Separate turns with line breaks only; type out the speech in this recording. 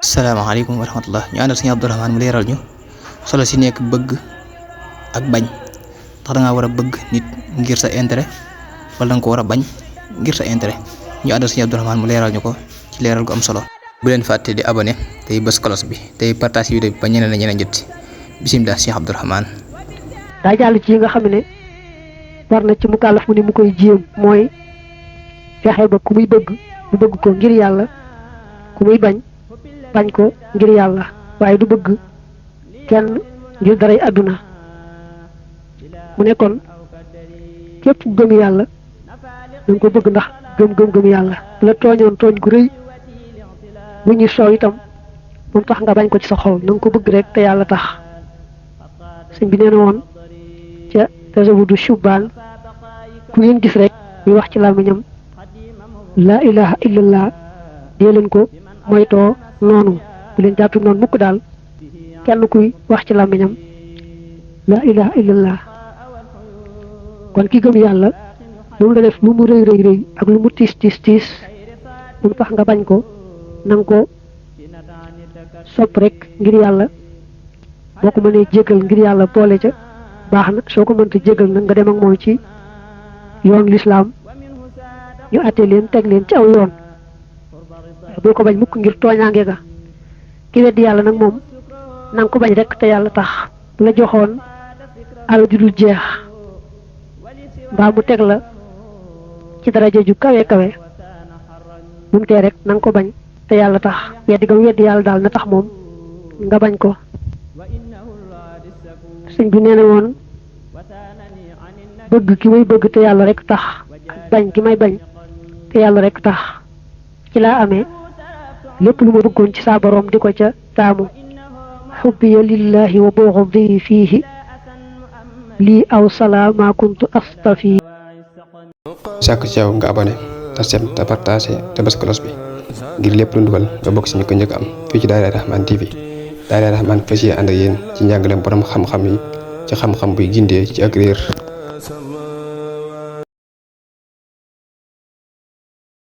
salaamaaleykum wa rahmatullah ñu àndal sëñ Abdourahmane mu leeral ñu solo si nekk bëgg ak bañ tax da ngaa war a bëgg nit ngir sa intérêt wala da nga ko war a bañ ngir sa intérêt ñu àndal sëñ Abdourahmane mu leeral ñu ko ci leeral gu am solo. bu leen fàtte di abonné tey bës cloche bi tey partage vidéo bi ba ñeneen a ñeneen jot ci bisimilah sëñ Abdourahmane.
daa jàll ci yi nga xam ne war na ci mukallaf mu ni mu koy jéem mooy fexe ba ku muy bëgg mu bëgg ko ngir yàlla ku muy bañ ko ngir yàlla waaye du bëgg kenn ngir daray àdduna mu nekkoon képp ku gëm yàlla danga ko bëgg ndax gëm yàlla bu la tooñoon tooñ gu rëy bu ñu soow itam moom tax nga bañ ko ci sa xol na nga ko bëgg rek te yàlla tax sëñ bi nee na woon ca Tazawudu Shubaan ku ngeen gis rek muy wax ci làmmiñam laa ilaha illallah dee leen ko moytoo noonu bu leen jàppi noonu mukk daal kenn kuy wax ci làmmiñam laa ilaha illallah kon ki gëm yàlla lu mu la def lu mu rëy rëy ak lu mu tiis mu tax nga bañ ko nanga ko sopp rek ngir yàlla boo ko mënee jéggal ngir yàlla boole ca baax na soo ko mënta jéggal nag nga dem ak moom ci yoon lislaam ñu àtte leen teg leen ci aw yoon boo ko bañ mukk ngir tooñaange ga ki weddi yàlla nag moom nanga ko bañ rek te yàlla tax bu la joxoon alal ju dul jeex mbaa mu teg la ci daraja ju kawe kawe bu mu tee rek nanga ko bañ te yàlla tax weddi gam weddi yàlla daal na tax moom nga bañ ko sëñ bi nee na woon bëgg ki may bëgg te yàlla rek tax ak bañ ki may bañ te yàlla rek tax ci laa amee lépp lu ma bëggoon ci saa borom di ko ca taamu xubbiya lillahi wa bughdi fiihi lii aw salaa ma kuntu astafi.
sàkk ci yow nga abonné te sem te partagé te bës cloche bi ngir lépp lu dugal nga bokk si ñu ko njëkk am fii ci Daara Rahmane TV. Daara Rahmane fas yéene ànd ak yéen ci njàngaleem borom xam-xam yi ci xam-xam buy gindee ci ak réer.